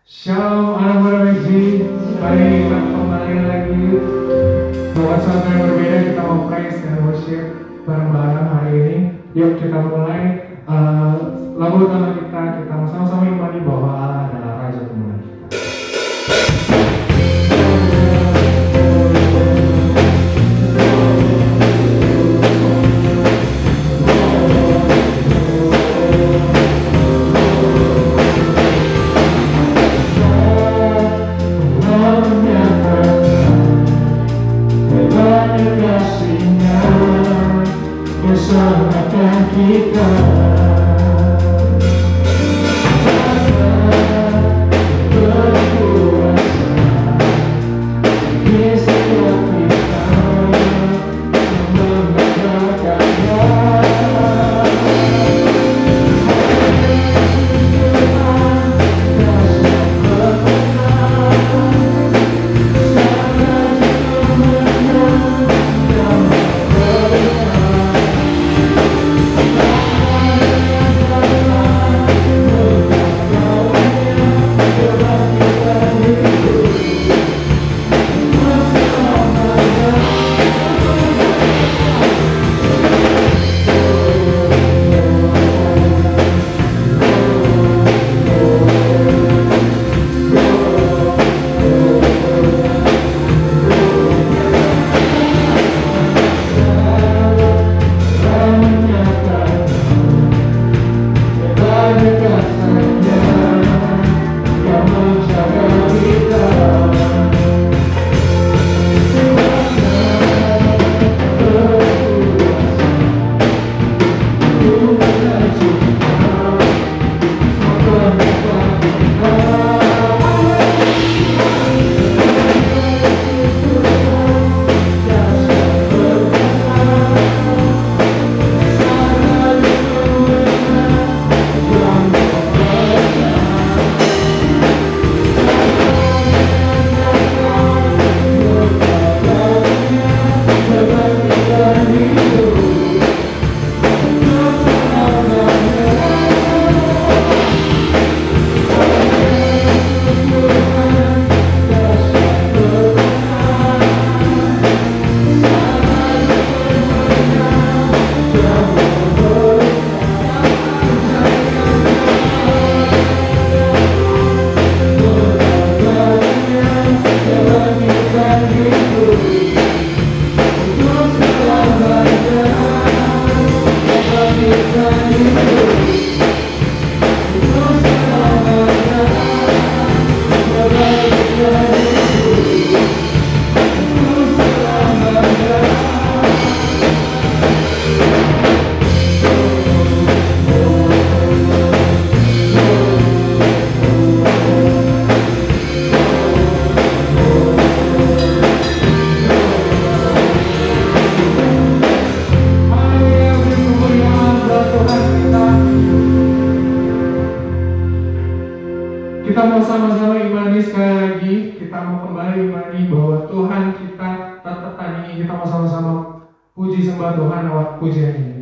Shalom anak muda Meji, mari kita kembali lagi. Buat saat yang berbeda kita mau praise dan worship bareng-bareng hari ini. Yuk kita mulai lagu utama kita mau sama-sama imani bahwa Allah adalah Raja Kemenangan kita. Bersamakan kita berkuasa di setiap kita membanggakannya. Kita mau sama-sama imani sekali lagi, kita mau kembali imani bahwa Tuhan kita tetap tandingi. Kita mau sama-sama puji sembah Tuhan lewat pujian ini.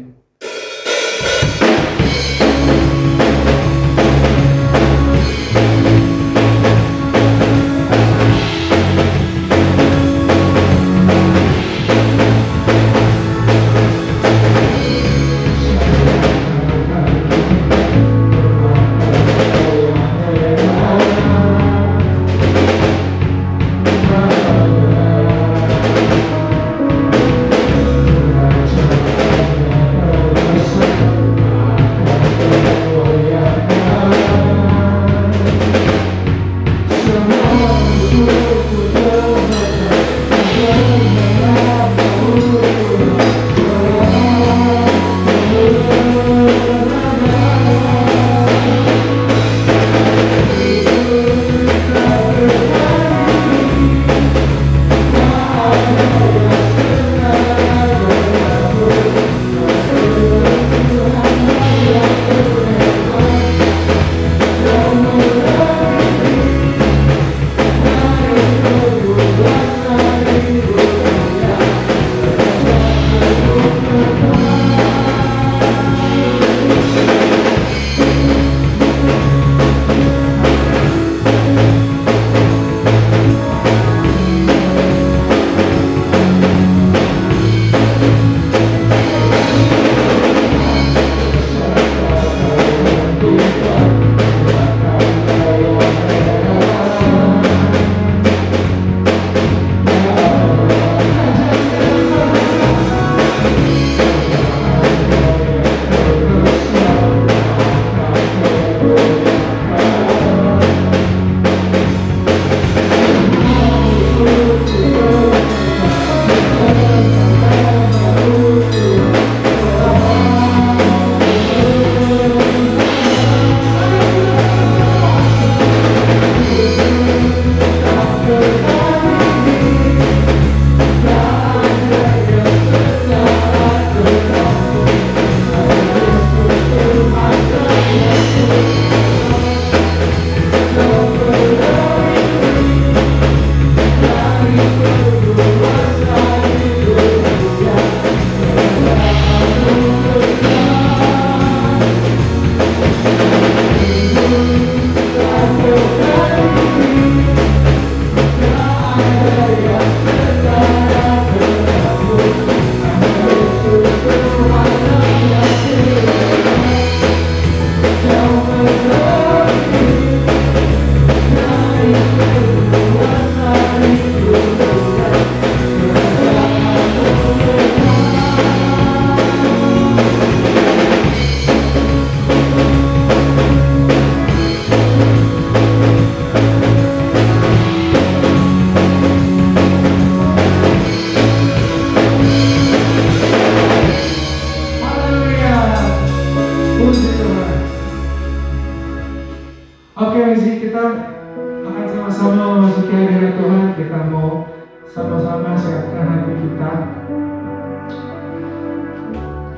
sama-sama memasuki hadirat Tuhan, kita mau sama-sama siapkan hati kita.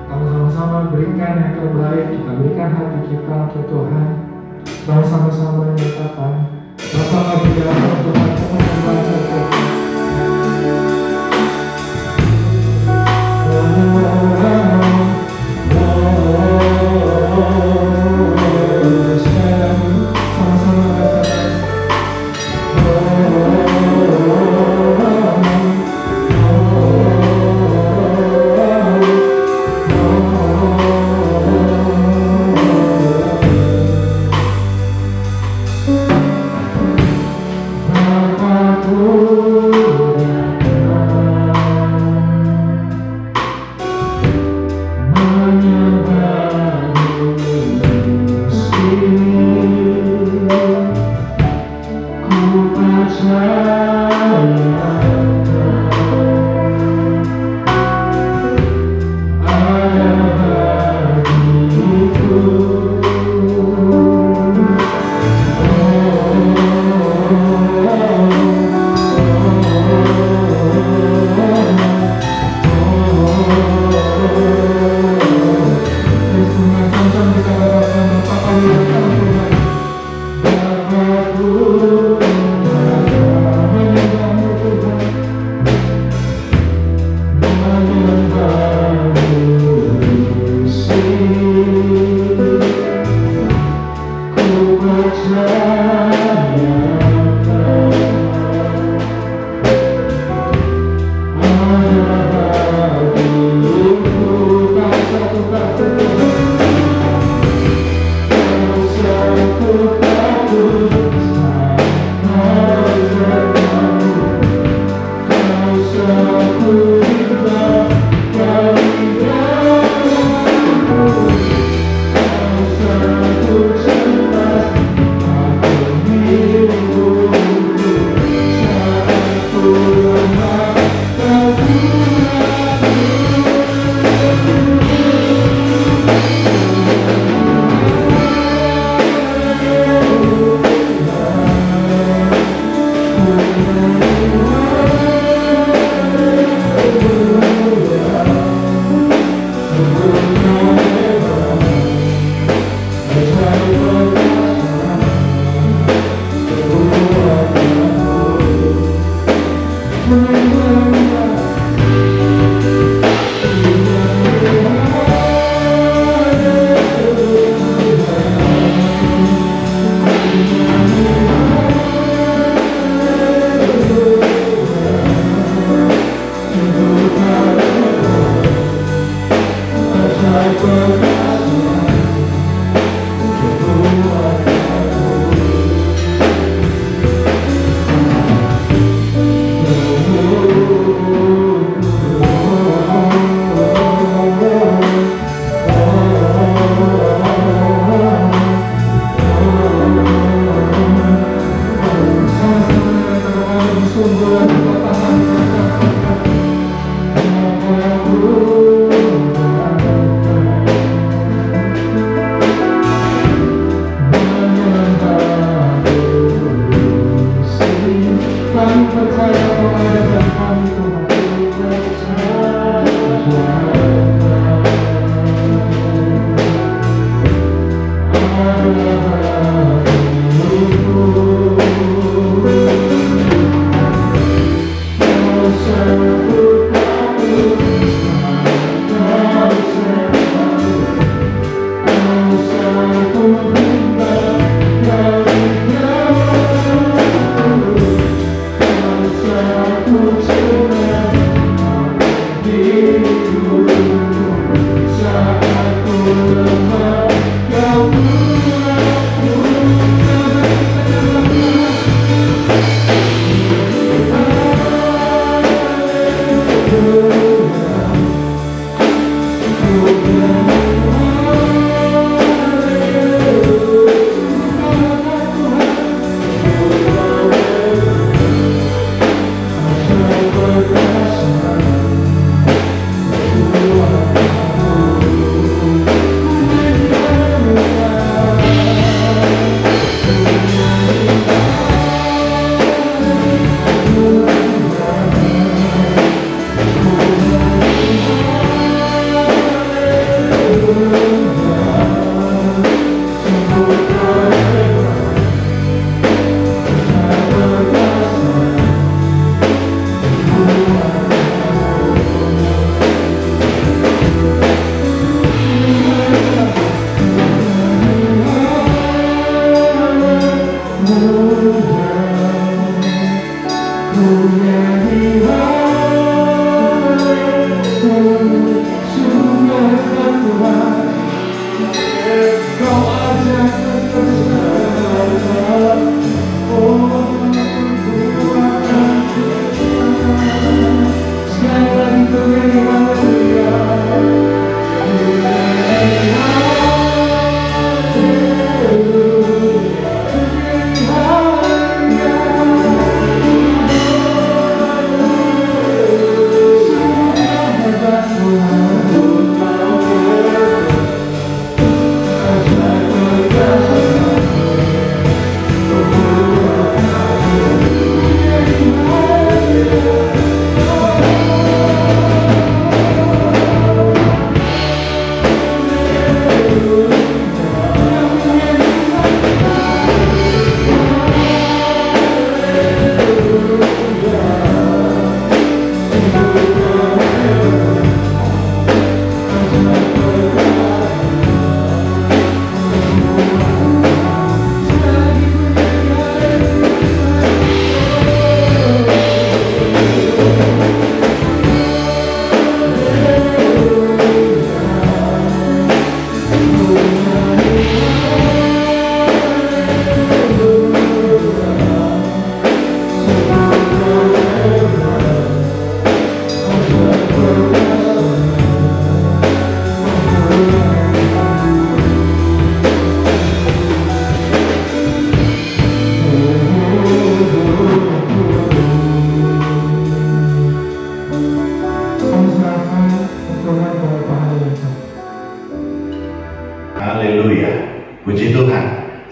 Kita sama-sama berikan yang terbaik, kita berikan hati kita untuk Tuhan. Kita sama-sama nyatakan Bapa kami dalam Tuhan, kami membantu Tuhan.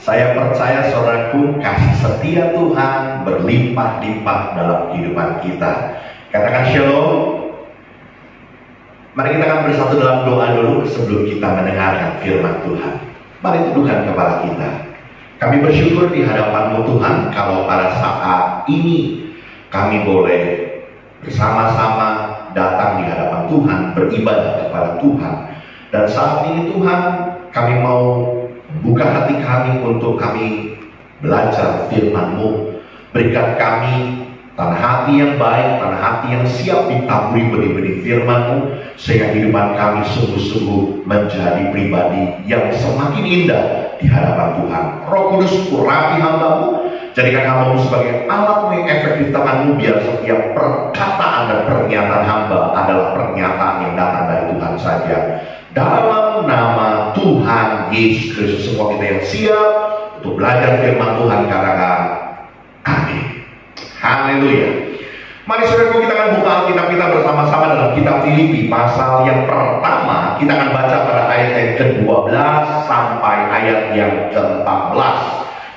Saya percaya saudaraku, kasih setia Tuhan berlimpah-limpah dalam kehidupan kita. Katakan shalom. Mari kita akan bersatu dalam doa dulu sebelum kita mendengarkan firman Tuhan. Mari tundukkan kepala kita. Kami bersyukur di hadapan-Mu Tuhan, kalau pada saat ini kami boleh bersama-sama datang di hadapan Tuhan, beribadah kepada Tuhan. Dan saat ini Tuhan, kami mau buka hati kami untuk kami belajar firman-Mu. Berikan kami tanah hati yang baik, tanah hati yang siap ditaburi benih-benih firman-Mu, sehingga kehidupan kami sungguh-sungguh menjadi pribadi yang semakin indah di hadapan Tuhan. Roh Kudus, urapi hamba-Mu, jadikan hamba-Mu sebagai alat yang efektif tangan-Mu, biar setiap perkataan dan pernyataan hamba adalah pernyataan yang datang dari Tuhan saja. Dalam nama Tuhan Yesus Kristus, semua kita yang siap untuk belajar firman Tuhan, katakan amin. Haleluya. Mari saudaraku, kita akan buka Alkitab kita bersama-sama dalam kitab Filipi pasal yang pertama. Kita akan baca pada ayat yang ke-12 sampai ayat yang ke-14.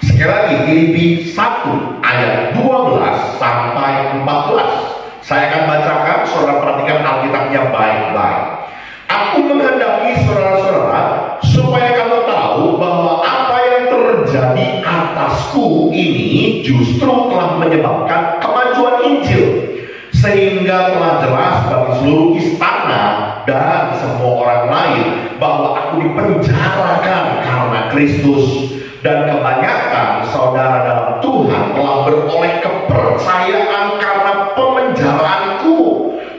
Sekali lagi, Filipi 1 ayat 12 sampai 14. Saya akan bacakan, saudara perhatikan Alkitabnya baik-baik. Aku menghendaki saudara-saudara supaya kamu tahu bahwa apa yang terjadi atasku ini justru telah menyebabkan kemajuan Injil, sehingga telah jelas bagi seluruh istana dan semua orang lain bahwa aku dipenjarakan karena Kristus. Dan kebanyakan saudara dalam Tuhan telah beroleh kepercayaan karena pemenjaraanku,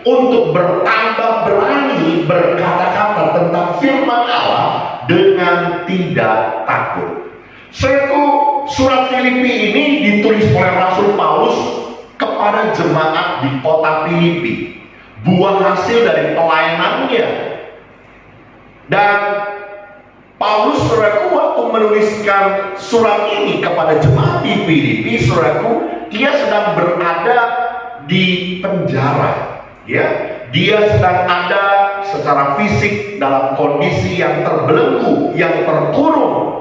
untuk bertambah berani berkata-kata tentang firman Allah dengan tidak takut. Saudaraku, surat Filipi ini ditulis oleh Rasul Paulus kepada jemaat di kota Filipi, buah hasil dari pelayanannya. Dan Paulus, saudaraku, waktu menuliskan surat ini kepada jemaat di Filipi, saudaraku, dia sedang berada di penjara. Ya, dia sedang ada secara fisik dalam kondisi yang terbelenggu, yang terkurung.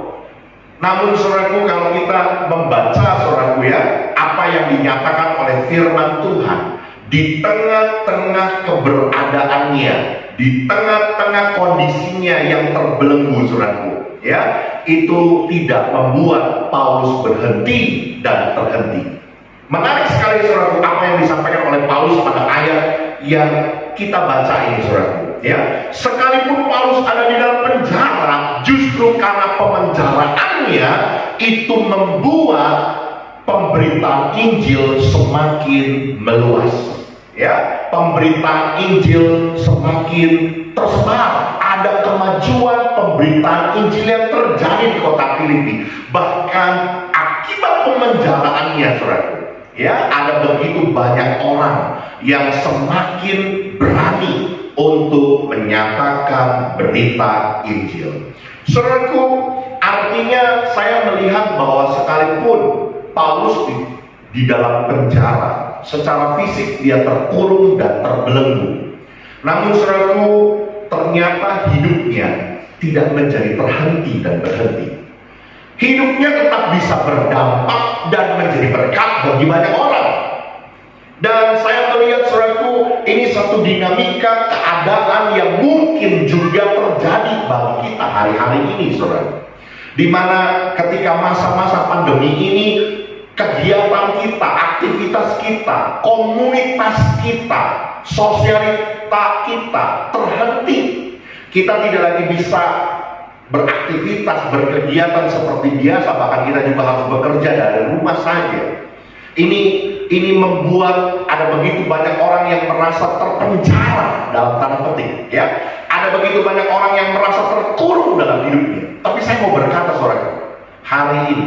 Namun saudaraku, kalau kita membaca, saudaraku ya, apa yang dinyatakan oleh firman Tuhan di tengah-tengah keberadaannya, di tengah-tengah kondisinya yang terbelenggu, saudaraku ya, itu tidak membuat Paulus berhenti dan terhenti. Menarik sekali, saudaraku, apa yang disampaikan oleh Paulus pada ayat yang kita baca ini, saudaraku ya. Sekalipun Paulus ada di dalam penjara, justru karena pemenjaraannya itu membuat pemberitaan Injil semakin meluas. Ya, pemberitaan Injil semakin tersebar. Ada kemajuan pemberitaan Injil yang terjadi di kota Filipi. Bahkan akibat pemenjaraannya, saudaraku, ya, ada begitu banyak orang yang semakin berani untuk menyatakan berita Injil. Saudaraku, artinya saya melihat bahwa sekalipun Paulus di dalam penjara, secara fisik dia terkurung dan terbelenggu, namun saudaraku, ternyata hidupnya tidak menjadi terhenti dan berhenti. Hidupnya tetap bisa berdampak dan menjadi berkat bagi banyak orang. Dan saya melihat, saudaraku, ini satu dinamika keadaan yang mungkin juga terjadi bagi kita hari-hari ini, saudara. Di mana ketika masa-masa pandemi ini, kegiatan kita, aktivitas kita, komunitas kita, sosialita kita terhenti. Kita tidak lagi bisa beraktivitas, berkegiatan seperti biasa, bahkan kita juga harus bekerja dari rumah saja. Ini membuat ada begitu banyak orang yang merasa terpenjara dalam tanda petik, ya. Ada begitu banyak orang yang merasa terkurung dalam hidupnya. Tapi saya mau berkata, saudara, hari ini,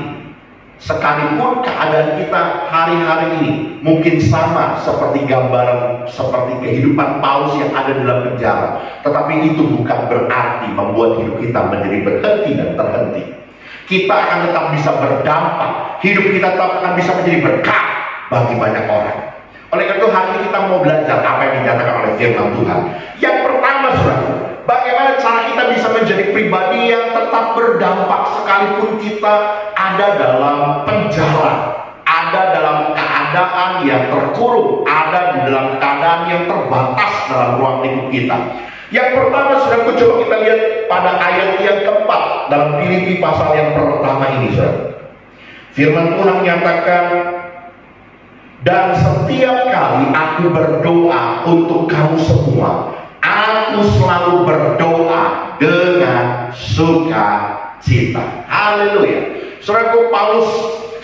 sekalipun keadaan kita hari-hari ini mungkin sama seperti gambaran, seperti kehidupan Paulus yang ada dalam penjara, tetapi itu bukan berarti membuat hidup kita menjadi berhenti dan terhenti. Kita akan tetap bisa berdampak, hidup kita tetap akan bisa menjadi berkat bagi banyak orang. Oleh karena itu hari ini kita mau belajar apa yang dinyatakan oleh firman Tuhan. Yang pertama, saudara, bagaimana cara kita bisa menjadi pribadi yang tetap berdampak sekalipun kita ada dalam penjara, ada dalam keadaan yang terkurung, ada di dalam keadaan yang terbatas dalam ruang lingkup kita. Yang pertama, saudaraku, coba kita lihat pada ayat yang keempat dalam Filipi pasal yang pertama ini, saudara. Firman Tuhan menyatakan, dan setiap kali aku berdoa untuk kamu semua, aku selalu berdoa dengan sukacita. Haleluya. Saudaraku, Paulus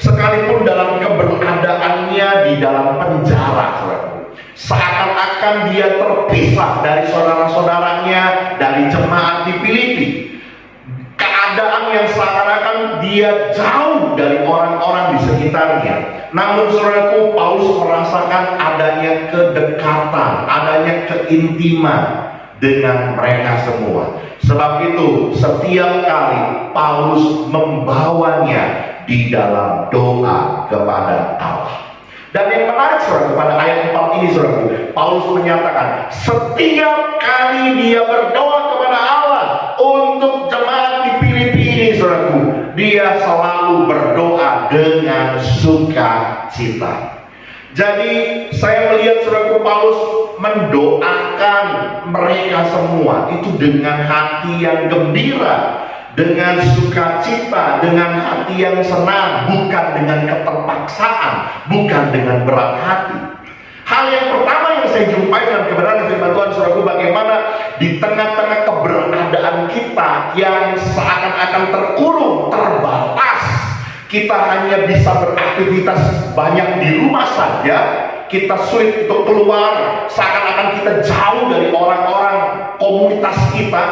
sekalipun dalam keberadaannya di dalam penjara, saudaraku, seakan-akan dia terpisah dari saudara-saudaranya, dari jemaat di Filipi. Keadaan yang seakan-akan dia jauh dari orang-orang di sekitarnya. Namun, saudaraku, Paulus merasakan adanya kedekatan, adanya keintiman dengan mereka semua. Sebab itu, setiap kali Paulus membawanya di dalam doa kepada Allah. Dan yang menarik, saudara, pada ayat 4 ini, saudara, Paulus menyatakan setiap kali dia berdoa kepada Allah untuk jemaat di Filipi ini, saudaraku, dia selalu berdoa dengan sukacita. Jadi saya melihat, saudaraku, Paulus mendoakan mereka semua itu dengan hati yang gembira, dengan sukacita, dengan hati yang senang, bukan dengan keterpaksaan, bukan dengan berat hati. Hal yang pertama yang saya jumpai dalam kebenaran firman Tuhan, saudaraku, bagaimana di tengah-tengah keberadaan kita yang seakan-akan terkurung, terbatas, kita hanya bisa beraktivitas banyak di rumah saja, kita sulit untuk keluar, seakan-akan kita jauh dari orang-orang komunitas kita.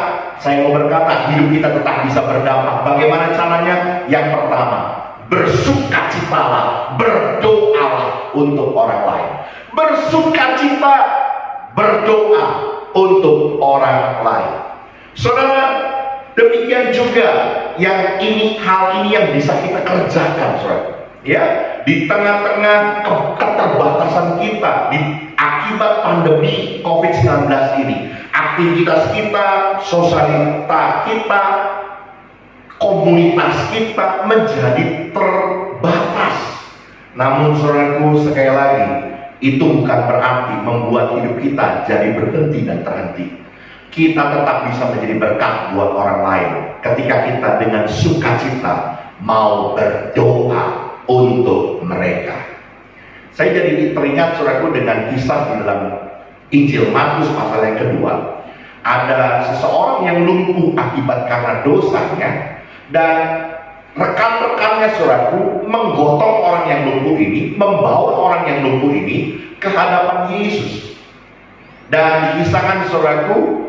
Saya mau berkata, hidup kita tetap bisa berdampak. Bagaimana caranya? Yang pertama, bersukacitalah, berdoalah untuk orang lain. Bersukacita, berdoa untuk orang lain. Saudara, demikian juga hal ini yang bisa kita kerjakan, saudara. Ya, di tengah-tengah keterbatasan kita akibat pandemi COVID-19 ini, aktivitas kita, sosialita kita, komunitas kita menjadi terbatas. Namun, saudaraku, sekali lagi, itu bukan berarti membuat hidup kita jadi berhenti dan terhenti. Kita tetap bisa menjadi berkat buat orang lain ketika kita dengan sukacita mau berdoa untuk mereka. Saya jadi teringat, saudaraku, dengan kisah di dalam Injil Markus pasal yang kedua. Ada seseorang yang lumpuh akibat karena dosanya, dan rekan-rekannya, saudaraku, menggotong orang yang lumpuh ini membawa orang yang lumpuh ini ke hadapan Yesus. Dan kisahkan saudaraku,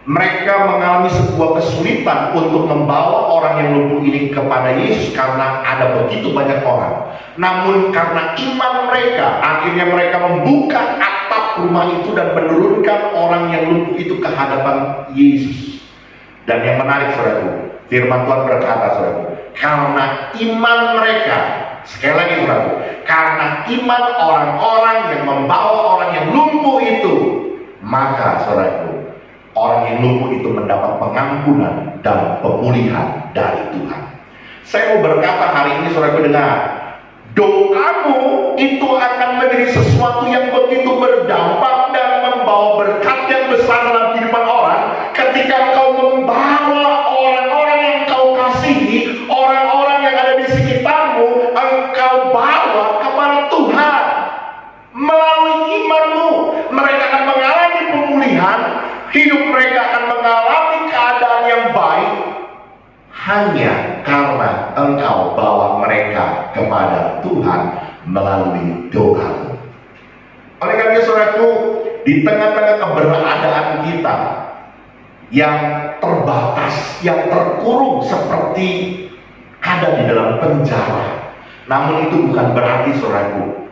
mereka mengalami sebuah kesulitan untuk membawa orang yang lumpuh ini kepada Yesus karena ada begitu banyak orang. Namun karena iman mereka, akhirnya mereka membuka atap rumah itu dan menurunkan orang yang lumpuh itu ke hadapan Yesus. Dan yang menarik saudaraku, firman Tuhan berkata saudaraku, karena iman mereka, sekali lagi saudaraku, karena iman orang-orang yang membawa orang yang lumpuh itu, maka saudaraku, orang yang lumpuh itu mendapat pengampunan dan pemulihan dari Tuhan. Saya mau berkata hari ini saudaraku, dengar, doamu itu akan menjadi sesuatu yang begitu berdampak dan membawa berkat yang besar dalam kehidupan orang ketika kau membawa orang-orang yang kau kasihi, orang-orang yang ada di sekitarmu, engkau bawa kepada Tuhan. Melalui imanmu, mereka akan mengalami pemulihan, hidup mereka akan mengalami keadaan yang baik, hanya karena engkau bawa mereka kepada Tuhan melalui doa. Oleh karena saudaraku, di tengah-tengah keberadaan kita yang terbatas, yang terkurung seperti ada di dalam penjara, namun itu bukan berarti saudaraku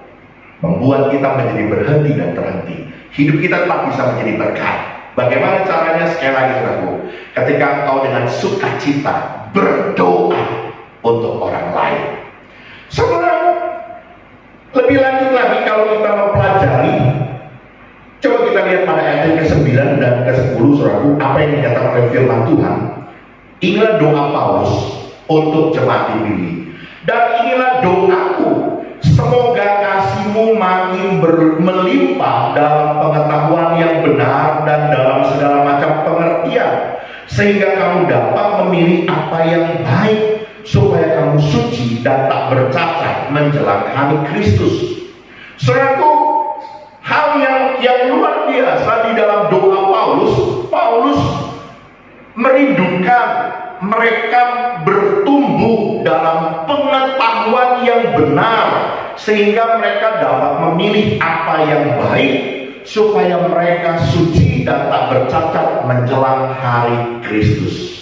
membuat kita menjadi berhenti dan terhenti. Hidup kita tetap bisa menjadi berkat. Bagaimana caranya? Sekali lagi saudaraku, ketika engkau dengan sukacita berdoa untuk orang lain. Saudara, lebih lanjut lagi kalau kita mempelajari, coba kita lihat pada ayat yang ke-9 dan ke-10 saudaraku, apa yang dikatakan oleh firman Tuhan. Inilah doa Paulus untuk jemaat dipilih, dan inilah doaku, semoga kasihmu makin melimpah dalam pengetahuan yang benar dan dalam segala macam pengertian, sehingga kamu dapat memilih apa yang baik, supaya kamu suci dan tak bercacat menjelang hari Kristus. Saudaraku, hal yang luar biasa di dalam doa Paulus merindukan mereka bertumbuh dalam pengetahuan yang benar, sehingga mereka dapat memilih apa yang baik, supaya mereka suci dan tak bercacat menjelang hari Kristus.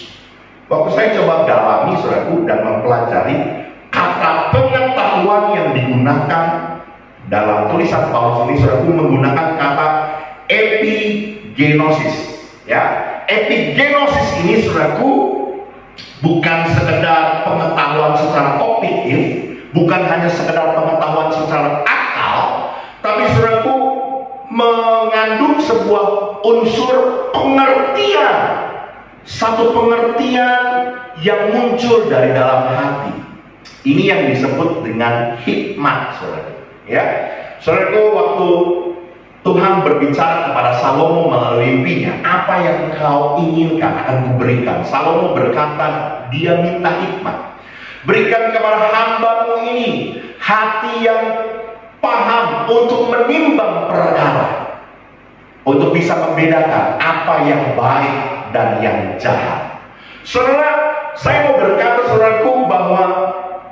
Waktu saya coba dalami saudaraku dan mempelajari kata pengetahuan yang digunakan dalam tulisan Paulus ini, saudaraku, menggunakan kata epigenosis. Ya, epigenosis ini saudaraku bukan sekedar pengetahuan secara objektif, bukan hanya sekedar pengetahuan secara akal, tapi saudaraku mengandung sebuah unsur pengertian. Satu pengertian yang muncul dari dalam hati. Ini yang disebut dengan hikmat, saudara. Ya, saudaraku, waktu Tuhan berbicara kepada Salomo melalui mimpinya, apa yang kau inginkan akan kuberikan. Salomo berkata, dia minta hikmat. Berikan kepada hambamu ini hati yang paham untuk menimbang perkara, untuk bisa membedakan apa yang baik dan yang jahat. Saudara, saya mau berkata saudaraku bahwa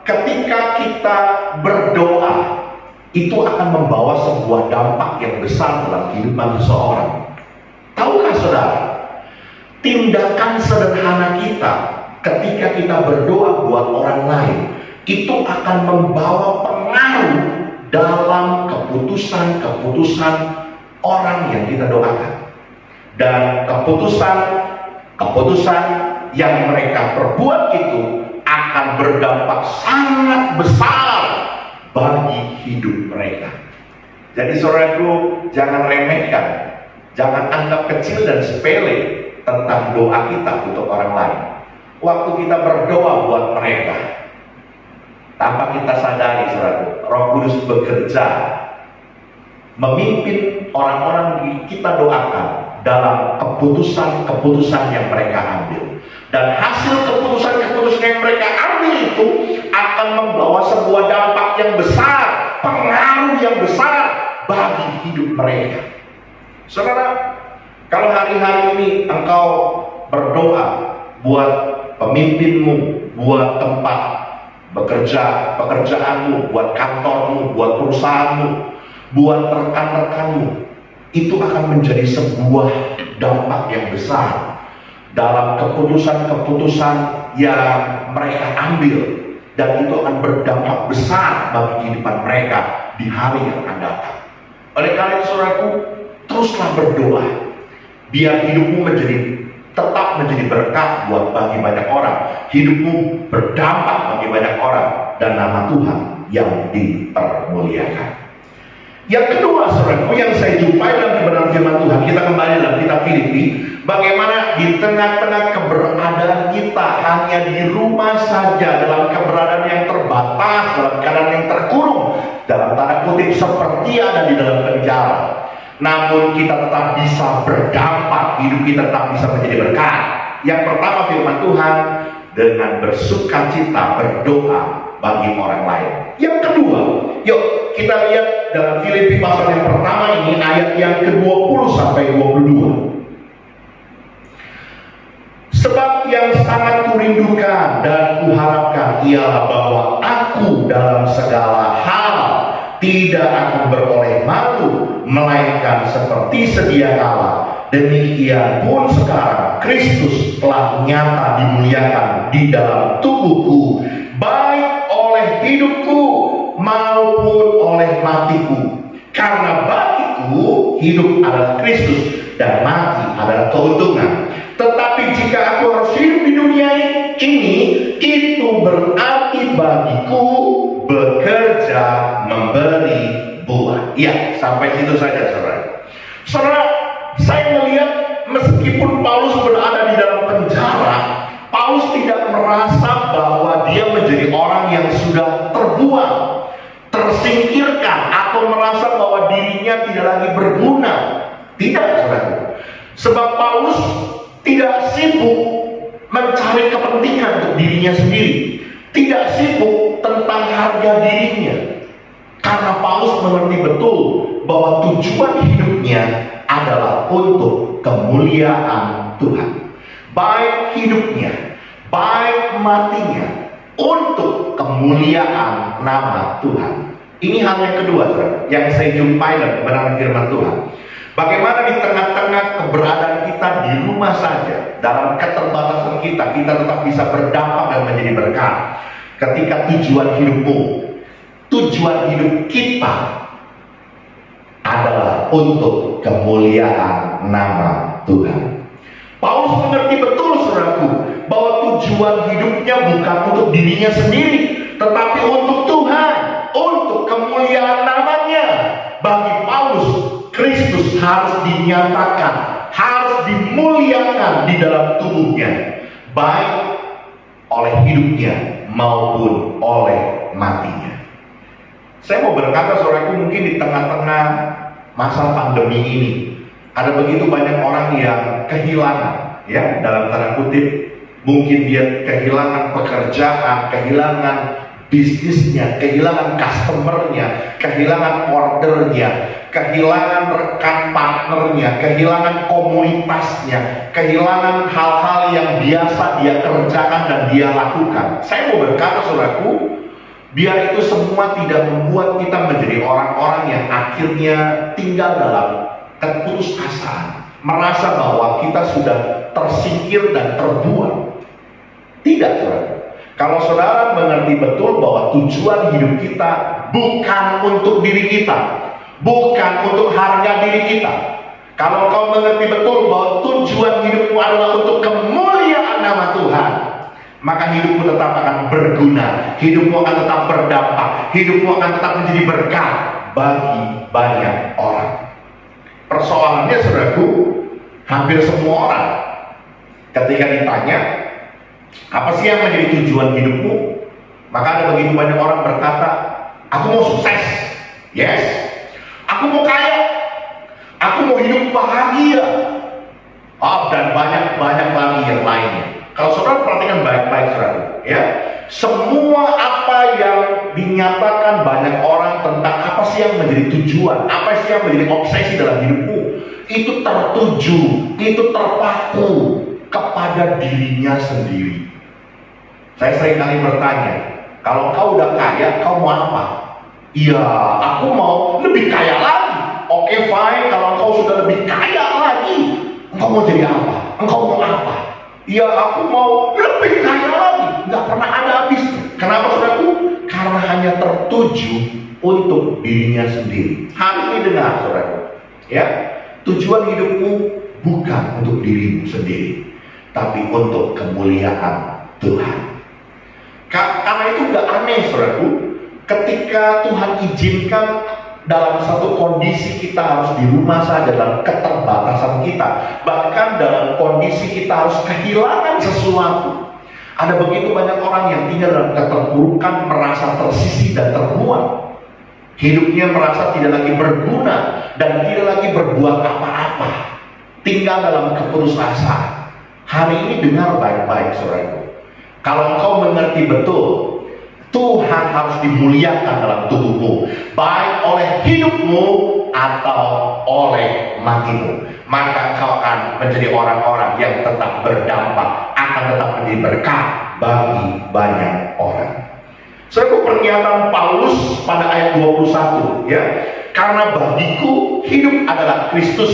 ketika kita berdoa, itu akan membawa sebuah dampak yang besar dalam kehidupan seseorang. Tahukah saudara, tindakan sederhana kita ketika kita berdoa buat orang lain, itu akan membawa pengaruh dalam keputusan-keputusan orang yang kita doakan. Dan keputusan yang mereka perbuat itu akan berdampak sangat besar bagi hidup mereka. Jadi saudaraku, jangan remehkan, jangan anggap kecil dan sepele tentang doa kita untuk orang lain. Waktu kita berdoa buat mereka, tanpa kita sadari saudaraku, Roh Kudus bekerja memimpin orang-orang kita doakan dalam keputusan-keputusan yang mereka ambil. Dan hasil keputusan-keputusan yang mereka ambil itu akan membawa sebuah dampak yang besar, pengaruh yang besar bagi hidup mereka. Saudara, kalau hari-hari ini engkau berdoa buat pemimpinmu, buat tempat bekerja, pekerjaanmu, buat kantormu, buat perusahaanmu, buat rekan-rekanmu, itu akan menjadi sebuah dampak yang besar dalam keputusan-keputusan yang mereka ambil, dan itu akan berdampak besar bagi kehidupan mereka di hari yang akan datang. Oleh karena itu, saudaraku, teruslah berdoa biar hidupmu tetap menjadi berkat buat bagi banyak orang, hidupmu berdampak bagi banyak orang, dan nama Tuhan yang dipermuliakan. Yang kedua, saudaraku, yang saya jumpai dalam kebenaran firman Tuhan, kita kembali dalam kitab Filipi, bagaimana di tengah-tengah keberadaan kita hanya di rumah saja, dalam keberadaan yang terbatas, dalam keadaan yang terkurung, dalam tanda kutip seperti ada di dalam penjara, namun kita tetap bisa berdampak, hidup kita tetap bisa menjadi berkat. Yang pertama, firman Tuhan, dengan bersukacita berdoa bagi orang lain. Yang kedua, yuk kita lihat dalam Filipi pasal yang pertama ini, ayat yang ke-20 sampai 22. Sebab yang sangat kurindukan dan kuharapkan ialah bahwa aku dalam segala hal tidak akan beroleh malu, melainkan seperti sedia kala, demikian pun sekarang Kristus telah nyata dimuliakan di dalam tubuhku, baik oleh hidupku maupun oleh matiku. Karena bagiku hidup adalah Kristus dan mati adalah keuntungan. Tetapi jika aku harus hidup di dunia ini, itu berarti bagiku bekerja memberi buah. Ya, sampai situ saja, saudara. Saudara, saya melihat meskipun Paulus berada di dalam penjara, Paulus tidak merasa bahwa dia menjadi orang yang sudah terbuang, tersingkirkan, atau merasa bahwa dirinya tidak lagi berguna. Tidak, saudara. Sebab Paulus tidak sibuk mencari kepentingan untuk dirinya sendiri, tidak sibuk tentang harga dirinya, karena Paulus mengerti betul bahwa tujuan hidupnya adalah untuk kemuliaan Tuhan. Baik hidupnya, baik matinya, untuk kemuliaan nama Tuhan. Ini hal yang kedua, saudara, yang saya jumpai dalam kebenaran firman Tuhan. Bagaimana di tengah-tengah keberadaan kita di rumah saja, dalam keterbatasan kita tetap bisa berdampak dan menjadi berkat. Ketika tujuan hidupmu, tujuan hidup kita adalah untuk kemuliaan nama Tuhan. Paulus mengerti betul, saudaraku, bahwa tujuan hidupnya bukan untuk dirinya sendiri, tetapi untuk Tuhan, untuk kemuliaan namanya. Bagi Paulus, Kristus harus dinyatakan, harus dimuliakan di dalam tubuhnya, baik oleh hidupnya maupun oleh matinya. Saya mau berkata, saudaraku, mungkin di tengah-tengah masa pandemi ini ada begitu banyak orang yang kehilangan, ya, dalam tanda kutip, mungkin dia kehilangan pekerjaan, kehilangan bisnisnya, kehilangan customernya, kehilangan ordernya, kehilangan rekan partnernya, kehilangan komunitasnya, kehilangan hal-hal yang biasa dia kerjakan dan dia lakukan. Saya mau berkata, saudaraku, biar itu semua tidak membuat kita menjadi orang-orang yang akhirnya tinggal dalam keputusasaan, merasa bahwa kita sudah tersingkir dan terbuang. Tidak, saudara. Kalau saudara mengerti betul bahwa tujuan hidup kita bukan untuk diri kita, bukan untuk harga diri kita. Kalau kau mengerti betul bahwa tujuan hidupmu adalah untuk kemuliaan nama Tuhan, maka hidupmu tetap akan berguna, hidupmu akan tetap berdampak, hidupmu akan tetap menjadi berkat bagi banyak orang. Persoalannya, saudaraku, hampir semua orang ketika ditanya, apa sih yang menjadi tujuan hidupmu? Maka ada begitu banyak orang berkata, aku mau sukses, yes. Aku mau kaya, aku mau hidup bahagia, dan banyak lagi yang lainnya. Kalau saudara perhatikan baik-baik, saudara, ya, semua apa yang dinyatakan banyak orang tentang apa sih yang menjadi tujuan, apa sih yang menjadi obsesi dalam hidupmu, itu tertuju, itu terpaku kepada dirinya sendiri. Saya sering kali bertanya, Kalau kau udah kaya, kau mau apa? Iya, aku mau lebih kaya lagi. Oke, fine. Kalau kau sudah lebih kaya lagi, engkau mau jadi apa? Engkau mau apa? Iya, aku mau lebih kaya lagi. Nggak pernah ada habis. Kenapa, saudaraku? Karena hanya tertuju untuk dirinya sendiri. Hari ini dengar, saudaraku, ya, tujuan hidupmu bukan untuk dirimu sendiri, tapi untuk kemuliaan Tuhan. Karena itu nggak aneh, saudaraku, ketika Tuhan izinkan dalam satu kondisi kita harus di rumah saja, dalam keterbatasan kita, bahkan dalam kondisi kita harus kehilangan sesuatu. Ada begitu banyak orang yang tinggal dalam keterpurukan, merasa tersisih dan terbuang. Hidupnya merasa tidak lagi berguna dan tidak lagi berbuat apa-apa, tinggal dalam keputusasaan. Hari ini dengar baik-baik, saudaraku. Kalau engkau mengerti betul, Tuhan harus dimuliakan dalam tubuhmu, baik oleh hidupmu atau oleh matimu. Maka kau akan menjadi orang-orang yang tetap berdampak, akan tetap menjadi berkat bagi banyak orang. Saudara, pernyataan Paulus pada ayat 21, ya, karena bagiku hidup adalah Kristus,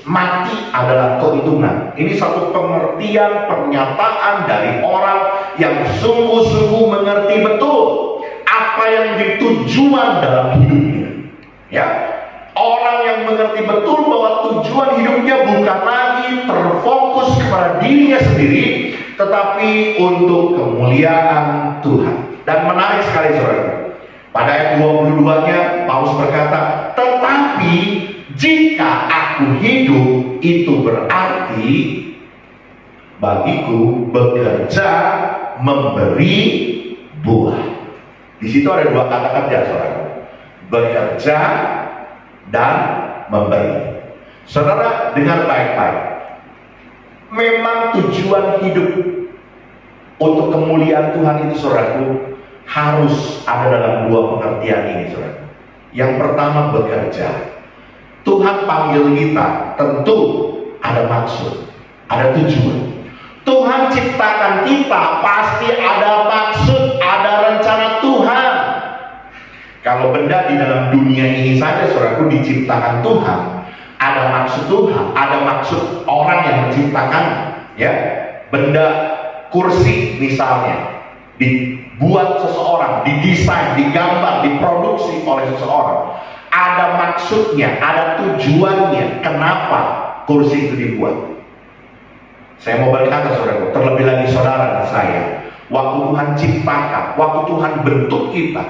mati adalah keuntungan. Ini satu pengertian pernyataan dari orang yang sungguh-sungguh mengerti betul apa yang menjadi tujuan dalam hidupnya. Ya, orang yang mengerti betul bahwa tujuan hidupnya bukan lagi terfokus kepada dirinya sendiri, tetapi untuk kemuliaan Tuhan. Dan menarik sekali, saudara, pada ayat 22-nya Paulus berkata, tetapi jika aku hidup, itu berarti bagiku bekerja memberi buah. Di situ ada dua kata kerja, saudara, bekerja dan memberi. Saudara, dengar baik-baik. Memang tujuan hidup untuk kemuliaan Tuhan itu, saudaraku, harus ada dalam dua pengertian ini, saudara. Yang pertama, bekerja. Tuhan panggil kita, tentu ada maksud, ada tujuan. Tuhan ciptakan kita, pasti ada maksud, ada rencana Tuhan. Kalau benda di dalam dunia ini saja, saudaraku, diciptakan Tuhan, ada maksud Tuhan, ada maksud orang yang menciptakan, ya. Benda kursi misalnya dibuat seseorang, didesain, digambar, diproduksi oleh seseorang. Ada maksudnya, ada tujuannya kenapa kursi itu dibuat. Saya mau berkata, saudara, terlebih lagi saudara dan saya, waktu Tuhan ciptakan, waktu Tuhan bentuk kita,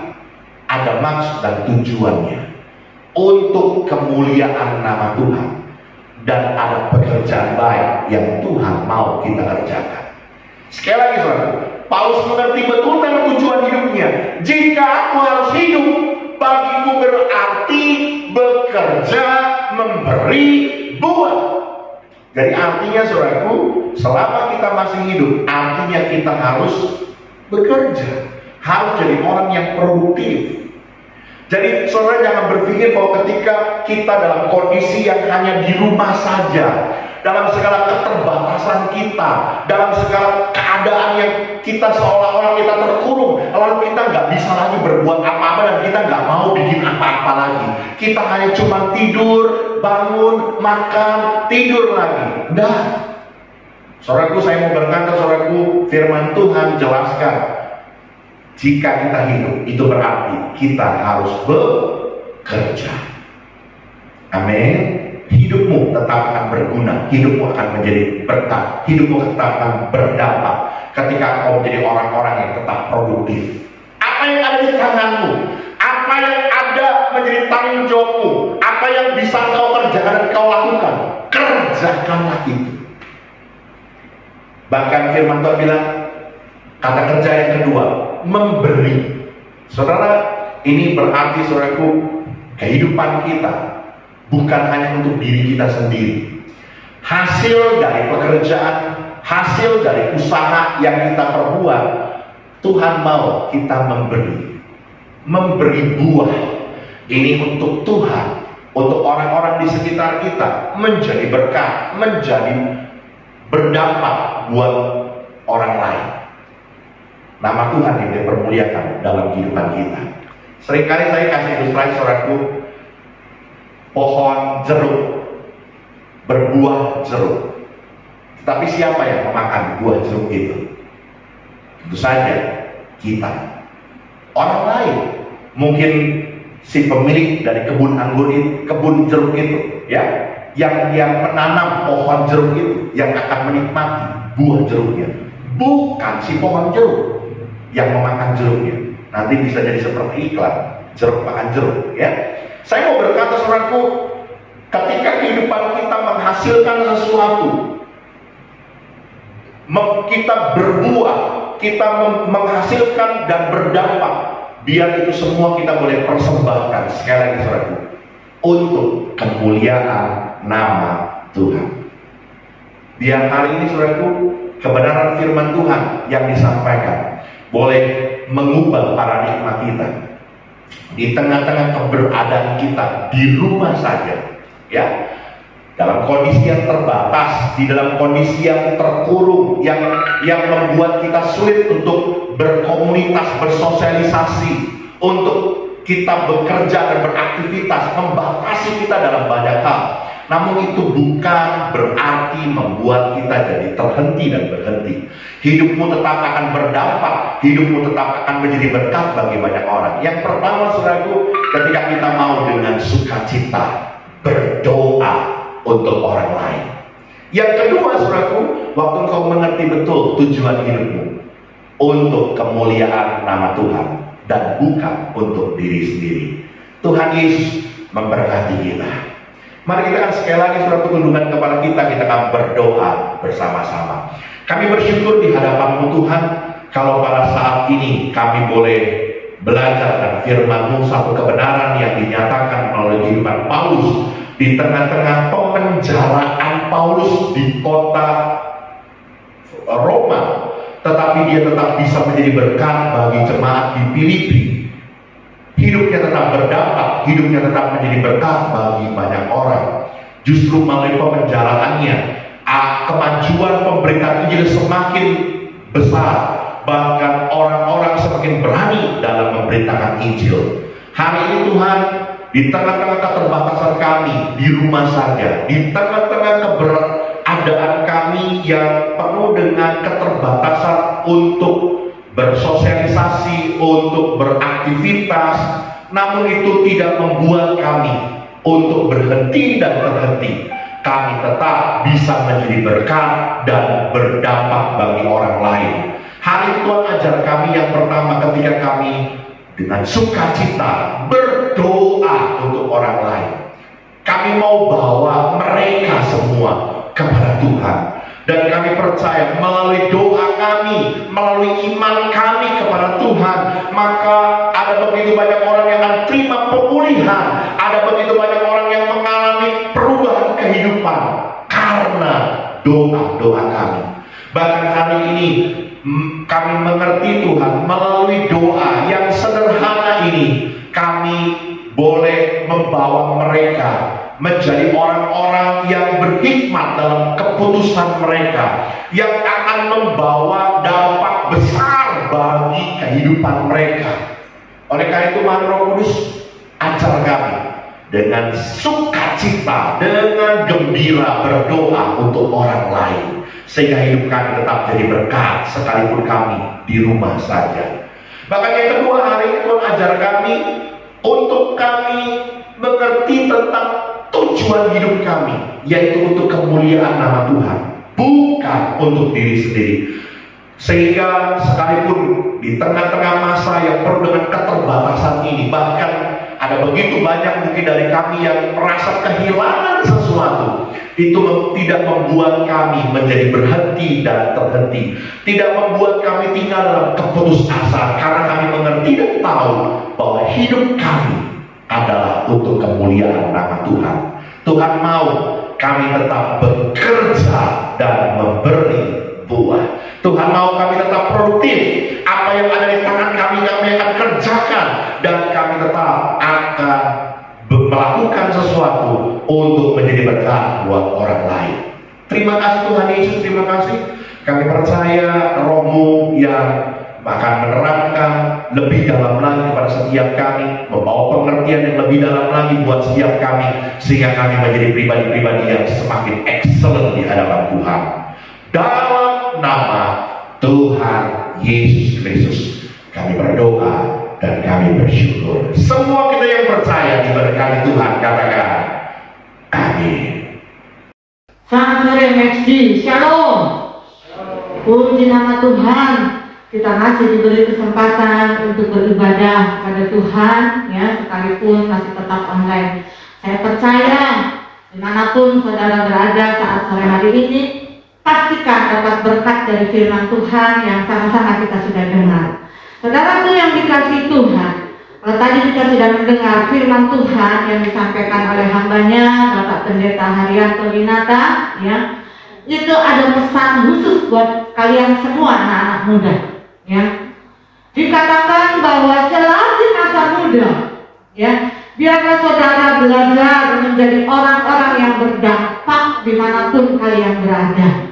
ada maksud dan tujuannya untuk kemuliaan nama Tuhan, dan ada pekerjaan baik yang Tuhan mau kita kerjakan. Sekali lagi, saudara, Paulus mengerti betul tentang tujuan hidupnya. Jika aku harus hidup, bagiku berarti bekerja memberi buah. Jadi artinya, saudaraku, selama kita masih hidup, artinya kita harus bekerja, harus jadi orang yang produktif. Jadi saudara jangan berpikir bahwa ketika kita dalam kondisi yang hanya di rumah saja, dalam segala keterbatasan kita, dalam segala keadaan yang kita seolah-olah kita terkurung, lalu kita nggak bisa lagi berbuat apa-apa dan kita nggak mau bikin apa-apa lagi. Kita hanya cuma tidur, bangun, makan, tidur lagi. Enggak. Saudaraku, saya mau berkata, saudaraku, firman Tuhan jelaskan, jika kita hidup, itu berarti kita harus bekerja. Amin. Hidupmu tetap akan berguna, hidupmu akan menjadi berkat, hidupmu tetap akan berdampak ketika kau menjadi orang-orang yang tetap produktif. Apa yang ada di tanganmu, apa yang ada menjadi tanggung jawabmu, apa yang bisa kau kerjakan dan kau lakukan, kerjakanlah itu. Bahkan firman Tuhan bilang, kata kerja yang kedua, memberi. Saudara, ini berarti, saudaraku, kehidupan kita bukan hanya untuk diri kita sendiri. Hasil dari pekerjaan, hasil dari usaha yang kita perbuat, Tuhan mau kita memberi buah. Ini untuk Tuhan, untuk orang-orang di sekitar kita, menjadi berkat, menjadi berdampak buat orang lain. nama Tuhan yang dipermuliakan dalam kehidupan kita. Seringkali saya kasih ilustrasi saudaraku, pohon jeruk, berbuah jeruk. Tetapi siapa yang memakan buah jeruk itu? Tentu saja kita. Orang lain, mungkin si pemilik dari kebun anggur itu, kebun jeruk itu, ya, yang menanam pohon jeruk itu, yang akan menikmati buah jeruknya, bukan si pohon jeruk yang memakan jeruknya. Nanti bisa jadi seperti iklan jeruk makan jeruk, ya. Saya mau berkata saudaraku, ketika kehidupan kita menghasilkan sesuatu, kita berbuah, kita menghasilkan dan berdampak, biar itu semua kita boleh persembahkan sekali lagi saudaraku, untuk kemuliaan nama Tuhan. Biar hari ini saudaraku, kebenaran firman Tuhan yang disampaikan boleh mengubah paradigma kita di tengah-tengah keberadaan kita di rumah saja, ya, dalam kondisi yang terbatas, di dalam kondisi yang terkurung, yang membuat kita sulit untuk berkomunitas, bersosialisasi, untuk kita bekerja dan beraktivitas, membatasi kita dalam banyak hal. Namun itu bukan berarti membuat kita jadi terhenti dan berhenti. Hidupmu tetap akan berdampak, hidupmu tetap akan menjadi berkat bagi banyak orang. Yang pertama saudaraku, ketika kita mau dengan sukacita berdoa untuk orang lain. Yang kedua saudaraku, waktu engkau mengerti betul tujuan hidupmu untuk kemuliaan nama Tuhan dan bukan untuk diri sendiri. Tuhan Yesus memberkati kita. Mari kita sekali lagi saudara tundukkan kepala kita akan berdoa bersama-sama. Kami bersyukur di hadapan-Mu Tuhan, kalau pada saat ini kami boleh belajar dan firman-Mu, satu kebenaran yang dinyatakan melalui kehidupan Paulus di tengah-tengah pemenjaraan Paulus di kota Roma, tetapi dia tetap bisa menjadi berkat bagi jemaat di Filipi. Hidupnya tetap berdampak, hidupnya tetap menjadi berkat bagi banyak orang. Justru melalui pemenjaraannya, kemajuan pemberitaan Injil semakin besar, bahkan orang-orang semakin berani dalam memberitakan Injil. Hari ini Tuhan, di tengah-tengah keterbatasan kami di rumah saja, di tengah-tengah keberadaan kami yang penuh dengan keterbatasan untuk bersosialisasi, untuk beraktivitas, namun itu tidak membuat kami untuk berhenti dan terhenti. Kami tetap bisa menjadi berkat dan berdampak bagi orang lain. Hari Tuhan ajar kami yang pertama, ketika kami dengan sukacita berdoa untuk orang lain, kami mau bawa mereka semua kepada Tuhan. Dan kami percaya melalui doa kami, melalui iman kami kepada Tuhan, maka ada begitu banyak orang yang akan terima pemulihan, ada begitu banyak orang yang mengalami perubahan kehidupan karena doa-doa kami. Bahkan hari ini kami mengerti Tuhan, melalui doa yang sederhana ini kami boleh membawa mereka menjadi orang-orang yang berhikmat dalam keputusan mereka, yang akan membawa dampak besar bagi kehidupan mereka. Oleh karena itu, mari Roh Kudus ajar kami dengan sukacita, dengan gembira berdoa untuk orang lain, sehingga hidup kami tetap jadi berkat sekalipun kami di rumah saja. Bahkan yang kedua, hari ini Tuhan ajar kami untuk kami mengerti tentang tujuan hidup kami, yaitu untuk kemuliaan nama Tuhan, bukan untuk diri sendiri. Sehingga sekalipun di tengah-tengah masa yang penuh dengan keterbatasan ini, bahkan ada begitu banyak mungkin dari kami yang merasa kehilangan sesuatu, itu tidak membuat kami menjadi berhenti dan terhenti, tidak membuat kami tinggal dalam keputusasaan, karena kami mengerti dan tahu bahwa hidup kami adalah untuk kemuliaan nama Tuhan. Tuhan mau kami tetap bekerja dan memberi buah. Tuhan mau kami tetap produktif. Apa yang ada di tangan kami akan kerjakan, dan kami tetap akan melakukan sesuatu untuk menjadi berkat buat orang lain. Terima kasih Tuhan Yesus, terima kasih. Kami percaya Roh-Mu yang akan menerangkan lebih dalam lagi kepada setiap kami, membawa pengertian yang lebih dalam lagi buat setiap kami, sehingga kami menjadi pribadi-pribadi yang semakin excellent di hadapan Tuhan. Dalam nama Tuhan Yesus Kristus kami berdoa dan kami bersyukur. Semua kita yang percaya diberkati Tuhan, katakan amin. Selamat sore MXG, Shalom. Puji nama Tuhan. Kita masih diberi kesempatan untuk beribadah pada Tuhan, ya, sekalipun masih tetap online. Saya percaya dimanapun saudara berada saat sore hari ini, pastikan dapat berkat dari firman Tuhan yang sama-sama kita sudah dengar. Saudaraku yang dikasihi Tuhan, kalau tadi kita sudah mendengar firman Tuhan yang disampaikan oleh hambanya Bapak Pendeta Haryanto Winata, ya, itu ada pesan khusus buat kalian semua anak-anak muda. Ya, dikatakan bahwa selagi masa muda, ya, biarlah saudara belajar menjadi orang-orang yang berdampak dimanapun kalian berada.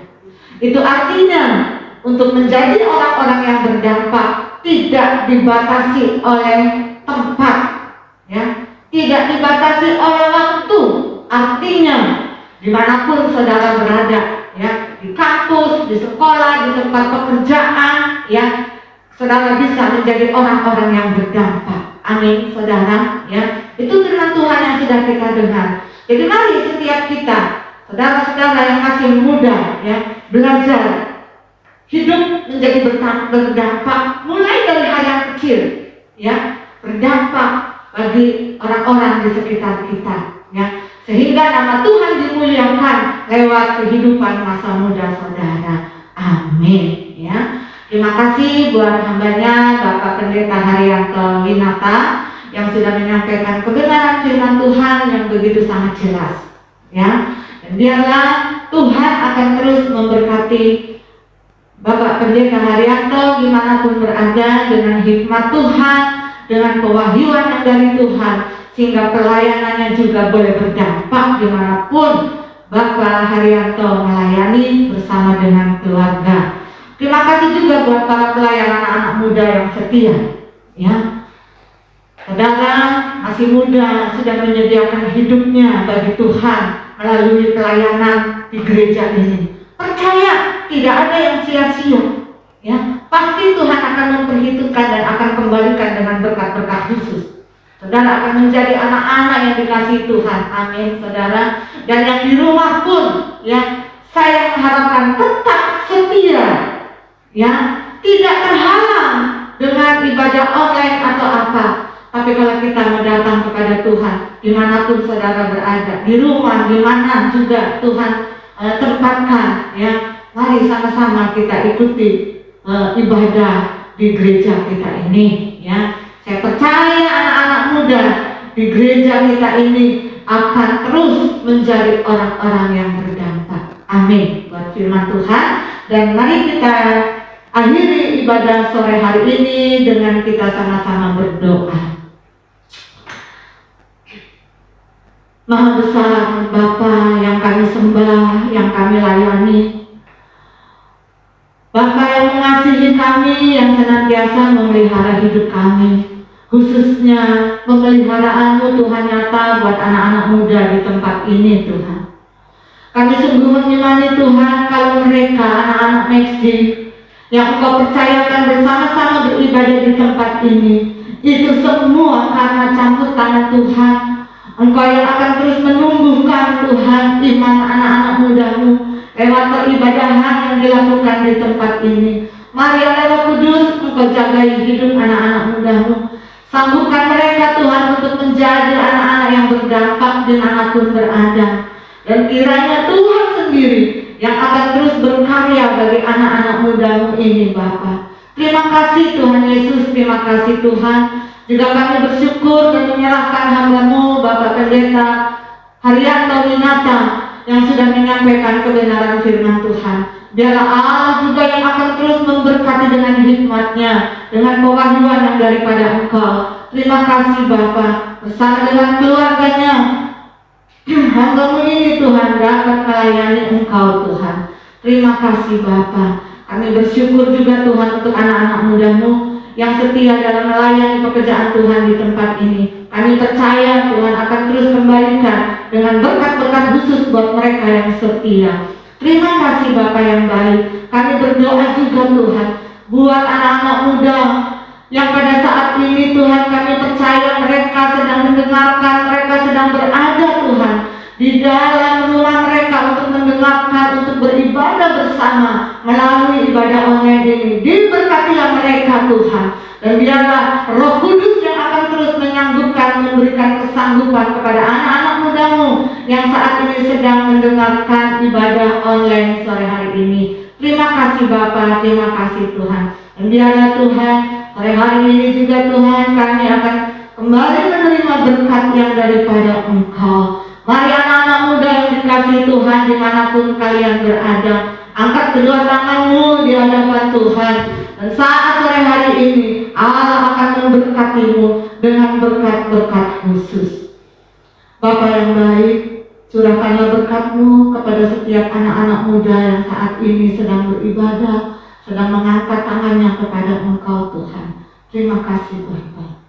Itu artinya untuk menjadi orang-orang yang berdampak tidak dibatasi oleh tempat, ya, tidak dibatasi oleh waktu. Artinya dimanapun saudara berada, ya, di kampus, di sekolah, di tempat pekerjaan, ya, saudara bisa menjadi orang-orang yang berdampak. Amin, saudara, ya. Itu firman Tuhan yang sudah kita dengar. Jadi mari setiap kita, saudara-saudara yang masih muda, ya, belajar hidup menjadi berdampak mulai dari hal yang kecil, ya, berdampak bagi orang-orang di sekitar kita, ya, sehingga nama Tuhan dimuliakan lewat kehidupan masa muda saudara. Amin, ya. Terima kasih buat hambanya Bapak Pendeta Haryanto Winata yang sudah menyampaikan kebenaran firman Tuhan yang begitu sangat jelas, ya. Dan biarlah Tuhan akan terus memberkati Bapak Pendeta Haryanto dimanapun berada dengan hikmat Tuhan, dengan pewahyuan yang dari Tuhan, sehingga pelayanannya juga boleh berdampak dimanapun Bapak Haryanto melayani bersama dengan keluarga. Terima kasih juga buat para pelayan anak-anak muda yang setia, ya. Saudara masih muda sudah menyediakan hidupnya bagi Tuhan melalui pelayanan di gereja ini. Percaya tidak ada yang sia-sia, ya. Pasti Tuhan akan memperhitungkan dan akan kembalikan dengan berkat-berkat khusus. Saudara akan menjadi anak-anak yang dikasihi Tuhan. Amin, saudara. Dan yang di rumah pun, ya, saya mengharapkan tetap setia, ya, tidak terhalang dengan ibadah online atau apa. Tapi kalau kita mau datang kepada Tuhan, dimanapun saudara berada, di rumah, di mana juga Tuhan tempatkan, ya, mari sama-sama kita ikuti ibadah di gereja kita ini, ya. Saya percaya anak-anak muda di gereja kita ini akan terus menjadi orang-orang yang berdampak. Amin buat firman Tuhan. Dan mari kita akhiri ibadah sore hari ini dengan kita sama-sama berdoa. Maha besar Bapa yang kami sembah, yang kami layani, Bapa yang mengasihi kami, yang senantiasa memelihara hidup kami, khususnya pemeliharaan-Mu Tuhan nyata buat anak-anak muda di tempat ini Tuhan. Kami sungguh mengimani Tuhan kalau mereka anak-anak MXG yang Engkau percayakan bersama-sama beribadah di tempat ini, itu semua karena campur tangan Tuhan. Engkau yang akan terus menumbuhkan Tuhan iman anak-anak muda-Mu lewat peribadahan yang dilakukan di tempat ini. Mari Roh Kudus Engkau jagai hidup anak-anak muda-Mu. Sambungkan mereka Tuhan untuk menjadi anak-anak yang berdampak dimanapun berada. Dan kiranya Tuhan sendiri yang akan terus berkarya bagi anak-anak muda-Mu ini Bapa. Terima kasih Tuhan Yesus, terima kasih Tuhan. Juga kami bersyukur dan menyerahkan hamba-Mu Bapak Pendeta Haryanto Winata yang sudah menyampaikan kebenaran firman Tuhan. Biarlah Allah juga yang akan terus memberkati dengan hikmat-Nya, dengan pewahyuan yang daripada Engkau. Terima kasih Bapa, bersama dengan keluarganya hamba-Mu ini Tuhan dapat melayani Engkau Tuhan. Terima kasih Bapa. Kami bersyukur juga Tuhan untuk anak-anak muda-Mu yang setia dalam melayani pekerjaan Tuhan di tempat ini. Kami percaya Tuhan akan terus kembalikan dengan berkat-berkat khusus buat mereka yang setia. Terima kasih Bapa yang baik. Kami berdoa juga Tuhan buat anak-anak muda yang pada saat ini Tuhan kami percaya mereka sedang mendengarkan, mereka sedang berada Tuhan di dalam rumah mereka untuk mendengarkan, untuk beribadah bersama melalui ibadah online ini. Diberkatilah mereka Tuhan, dan biarlah Roh Kudus yang akan terus menyanggupan, memberikan kesanggupan kepada anak-anak muda-Mu yang saat ini sedang mendengarkan ibadah online sore hari ini. Terima kasih Bapa, terima kasih Tuhan. Dan biarlah Tuhan sore hari ini juga Tuhan kami akan kembali menerima berkat yang daripada Engkau. Mari anak-anak muda yang dikasihi Tuhan dimanapun kalian berada, angkat kedua tanganmu di hadapan Tuhan. Dan saat sore hari ini Allah akan memberkatimu dengan berkat-berkat khusus. Bapa yang baik, curahkanlah berkat-Mu kepada setiap anak-anak muda yang saat ini sedang beribadah, sedang mengangkat tangannya kepada Engkau Tuhan. Terima kasih Bapa.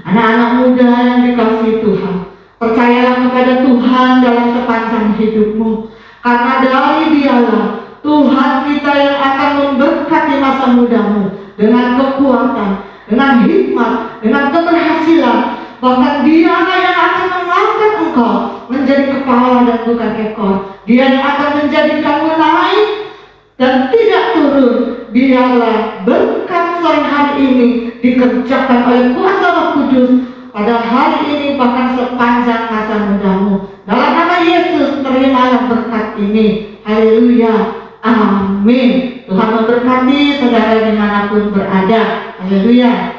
Anak-anak muda yang dikasihi Tuhan, percayalah kepada Tuhan dalam sepanjang hidupmu, karena dari Dialah Tuhan kita yang akan memberkati masa mudamu dengan kekuatan, dengan hikmat, dengan keberhasilan. Bahkan Dialah yang akan mengangkat engkau menjadi kepala dan bukan ekor. Dia yang akan menjadikanmu naik dan tidak turun. Biarlah berkat sore hari ini dikerjakan oleh kuasa Roh Kudus pada hari ini bahkan sepanjang masa mudamu. Dalam nama Yesus terimalah berkat ini. Haleluya. Amin. Tuhan memberkati saudara dimanapun berada. Haleluya.